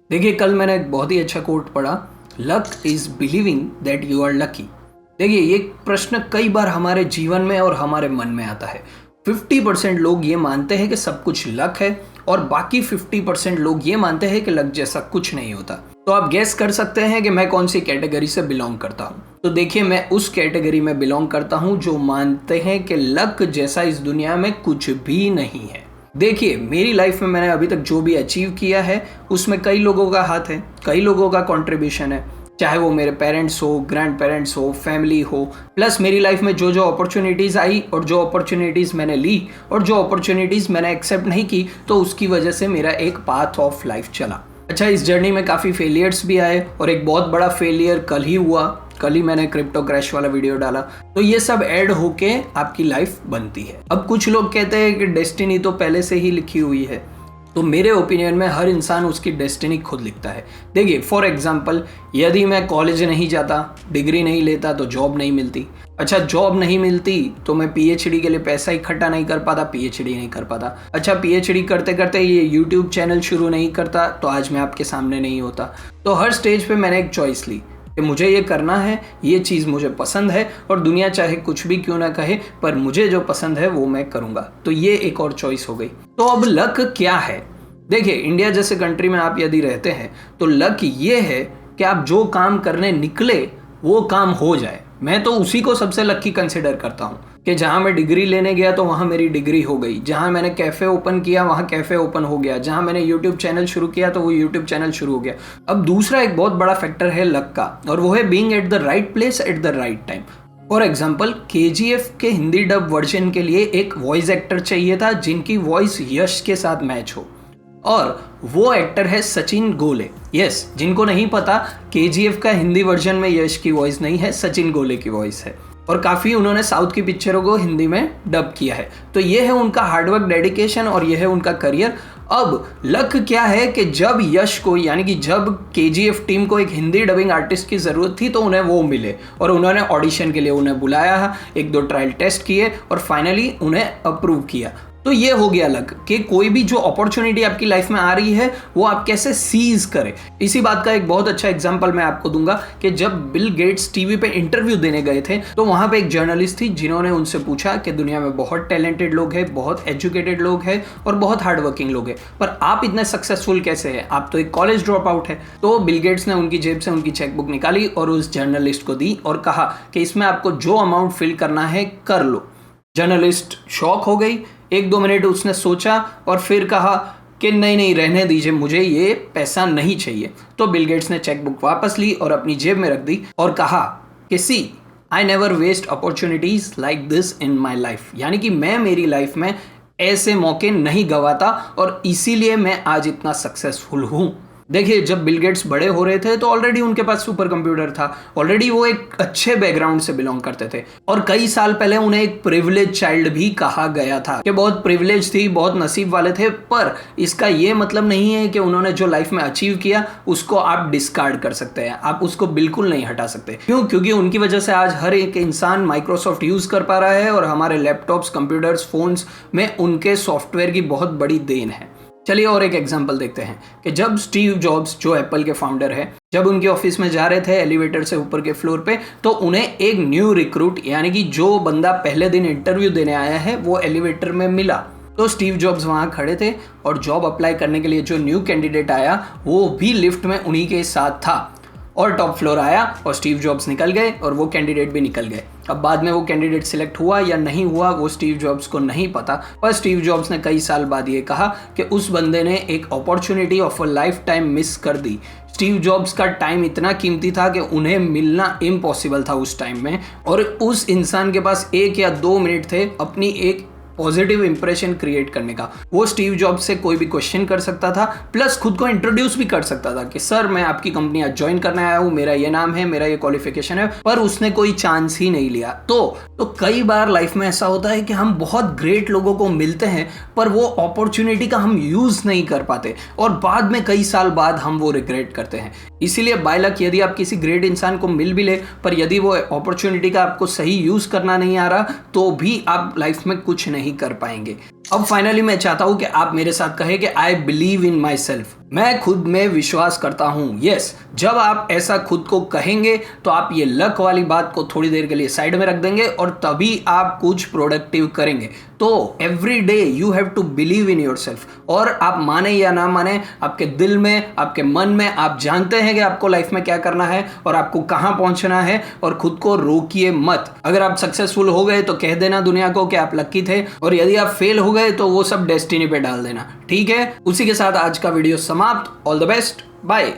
देखिए, कल मैंने एक बहुत ही अच्छा कोट पढ़ा, luck is believing that you are lucky. देखिए, ये प्रश्न कई बार हमारे जीवन में और हमारे मन में आता है। 50% लोग ये मानते हैं कि सब कुछ लक है और बाकी 50% लोग ये मानते हैं कि लक जैसा कुछ नहीं होता। तो आप गेस कर सकते हैं कि मैं कौन सी कैटेगरी से बिलोंग करता हूँ। तो देखिए, मैं उस कैटेगरी में बिलोंग करता हूँ जो मानते हैं कि लक जैसा इस दुनिया में कुछ भी नहीं है। देखिए, मेरी लाइफ में मैंने अभी तक जो भी अचीव किया है उसमें कई लोगों का हाथ है, कई लोगों का कंट्रीब्यूशन है, चाहे वो मेरे पेरेंट्स हो, ग्रैंड पेरेंट्स हो, फैमिली हो, प्लस मेरी लाइफ में जो जो अपॉर्चुनिटीज़ आई और जो अपॉर्चुनिटीज़ मैंने ली और जो अपॉर्चुनिटीज़ मैंने एक्सेप्ट नहीं की, तो उसकी वजह से मेरा एक पाथ ऑफ लाइफ चला। अच्छा, इस जर्नी में काफ़ी फेलियर्स भी आए और एक बहुत बड़ा फेलियर कल ही हुआ। कल ही मैंने क्रिप्टो क्रैश वाला वीडियो डाला। तो ये सब ऐड होके आपकी लाइफ बनती है। अब कुछ लोग कहते हैं कि डेस्टिनी तो पहले से ही लिखी हुई है। तो मेरे ओपिनियन में हर इंसान उसकी डेस्टिनी खुद लिखता है। देखिए, फॉर एग्जांपल, यदि मैं कॉलेज नहीं जाता, डिग्री नहीं लेता, तो जॉब नहीं मिलती। अच्छा, जॉब नहीं मिलती तो मैं पीएचडी के लिए पैसा इकट्ठा नहीं कर पाता, पीएचडी नहीं कर पाता। अच्छा, पीएचडी करते करते ये यूट्यूब चैनल शुरू नहीं करता तो आज मैं आपके सामने नहीं होता। तो हर स्टेज पे मैंने एक चॉइस ली कि मुझे ये करना है, ये चीज़ मुझे पसंद है और दुनिया चाहे कुछ भी क्यों ना कहे, पर मुझे जो पसंद है वो मैं करूँगा। तो ये एक और चॉइस हो गई। तो अब लक क्या है? देखिए, इंडिया जैसे कंट्री में आप यदि रहते हैं तो लक ये है कि आप जो काम करने निकले वो काम हो जाए। मैं तो उसी को सबसे लकी कंसिडर करता हूँ कि जहाँ मैं डिग्री लेने गया तो वहाँ मेरी डिग्री हो गई, जहाँ मैंने कैफ़े ओपन किया वहाँ कैफ़े ओपन हो गया, जहाँ मैंने यूट्यूब चैनल शुरू किया तो वो यूट्यूब चैनल शुरू हो गया। अब दूसरा एक बहुत बड़ा फैक्टर है लक का, और वो है being at the right place at the right time. For example, KGF के हिंदी डब वर्जन के लिए एक वॉइस एक्टर चाहिए था जिनकी वॉइस यश के साथ मैच हो, और वो एक्टर है सचिन गोले। यस, जिनको नहीं पता, केजीएफ का हिंदी वर्जन में यश की वॉइस नहीं है, सचिन गोले की वॉइस है। और काफ़ी उन्होंने साउथ की पिक्चरों को हिंदी में डब किया है। तो ये है उनका हार्डवर्क, डेडिकेशन, और ये है उनका करियर। अब लक क्या है कि जब यश को, यानी कि जब केजीएफ टीम को एक हिंदी डबिंग आर्टिस्ट की ज़रूरत थी तो उन्हें वो मिले, और उन्होंने ऑडिशन के लिए उन्हें बुलाया, एक दो ट्रायल टेस्ट किए और फाइनली उन्हें अप्रूव किया। तो ये हो गया लक कि कोई भी जो अपॉर्चुनिटी आपकी लाइफ में आ रही है वो आप कैसे सीज करें। इसी बात का एक बहुत अच्छा एग्जांपल मैं आपको दूंगा कि जब बिल गेट्स टीवी पे इंटरव्यू देने गए थे तो वहां पे एक जर्नलिस्ट थी जिन्होंने उनसे पूछा कि दुनिया में बहुत टैलेंटेड लोग हैं, बहुत एजुकेटेड लोग हैं और बहुत हार्ड वर्किंग लोग हैं, पर आप इतने सक्सेसफुल कैसे हैं? आप तो एक कॉलेज ड्रॉप आउट है। तो बिल गेट्स ने उनकी जेब से उनकी चेकबुक निकाली और उस जर्नलिस्ट को दी और कहा कि इसमें आपको जो अमाउंट फिल करना है कर लो। जर्नलिस्ट शॉक हो गई। एक दो मिनट उसने सोचा और फिर कहा कि नहीं नहीं, रहने दीजिए, मुझे ये पैसा नहीं चाहिए। तो बिल गेट्स ने चेकबुक वापस ली और अपनी जेब में रख दी और कहा कि see, I never waste opportunities like this in my life. यानी कि मैं मेरी लाइफ में ऐसे मौके नहीं गंवाता और इसीलिए मैं आज इतना सक्सेसफुल हूँ। देखिए, जब बिल गेट्स बड़े हो रहे थे तो ऑलरेडी उनके पास सुपर कंप्यूटर था, ऑलरेडी वो एक अच्छे बैकग्राउंड से बिलोंग करते थे, और कई साल पहले उन्हें एक प्रिविलेज चाइल्ड भी कहा गया था कि बहुत प्रिविलेज थी, बहुत नसीब वाले थे। पर इसका ये मतलब नहीं है कि उन्होंने जो लाइफ में अचीव किया उसको आप डिस्कार्ड कर सकते हैं, आप उसको बिल्कुल नहीं हटा सकते। क्यों? क्योंकि उनकी वजह से आज हर एक इंसान माइक्रोसॉफ्ट यूज कर पा रहा है और हमारे लैपटॉप्स, कंप्यूटर्स, फोन्स में उनके सॉफ्टवेयर की बहुत बड़ी देन है। चलिए और एक एग्जांपल देखते हैं कि जब स्टीव जॉब्स, जो एप्पल के फाउंडर हैं, जब उनके ऑफिस में जा रहे थे एलिवेटर से ऊपर के फ्लोर पे, तो उन्हें एक न्यू रिक्रूट, यानी कि जो बंदा पहले दिन इंटरव्यू देने आया है, वो एलिवेटर में मिला। तो स्टीव जॉब्स वहाँ खड़े थे और जॉब अप्लाई करने के लिए जो न्यू कैंडिडेट आया वो भी लिफ्ट में उन्हीं के साथ था, और टॉप फ्लोर आया और स्टीव जॉब्स निकल गए और वो कैंडिडेट भी निकल गए। अब बाद में वो कैंडिडेट सिलेक्ट हुआ या नहीं हुआ वो स्टीव जॉब्स को नहीं पता, पर स्टीव जॉब्स ने कई साल बाद ये कहा कि उस बंदे ने एक opportunity of a life time miss कर दी। स्टीव जॉब्स का टाइम इतना कीमती था कि उन्हें मिलना इम्पॉसिबल था उस टाइम में, और उस इंसान के पास 1 या 2 मिनट थे अपनी एक पॉजिटिव इंप्रेशन क्रिएट करने का। वो स्टीव जॉब्स से कोई भी क्वेश्चन कर सकता था, प्लस खुद को इंट्रोड्यूस भी कर सकता था कि सर, मैं आपकी कंपनी आज ज्वाइन करने आया हूँ, मेरा ये नाम है, मेरा ये क्वालिफिकेशन है, पर उसने कोई चांस ही नहीं लिया। तो कई बार लाइफ में ऐसा होता है कि हम बहुत ग्रेट लोगों को मिलते हैं पर वो अपॉर्चुनिटी का हम यूज नहीं कर पाते और बाद में कई साल बाद हम वो रिग्रेट करते हैं। इसीलिए बाय लक यदि आप किसी ग्रेट इंसान को मिल भी ले, पर यदि वो अपॉर्चुनिटी का आपको सही यूज करना नहीं आ रहा तो भी आप लाइफ में कुछ नहीं कर पाएंगे। अब फाइनली मैं चाहता हूं कि आप मेरे साथ कहें कि I believe in my self. मैं खुद में विश्वास करता हूँ। यस, जब आप ऐसा खुद को कहेंगे तो आप ये लक वाली बात को थोड़ी देर के लिए साइड में रख देंगे और तभी आप कुछ प्रोडक्टिव करेंगे। तो every day you have to believe in yourself, और आप माने या ना माने, आपके दिल में, आपके मन में आप जानते हैं कि आपको लाइफ में क्या करना है और आपको कहाँ पहुंचना है, और खुद को रोकिए मत। अगर आप सक्सेसफुल हो गए तो कह देना दुनिया को कि आप लकी थे, और यदि आप फेल हो गए तो वो सब डेस्टिनी पे डाल देना, ठीक है। उसी के साथ आज का वीडियो समाप्त। All the best, bye.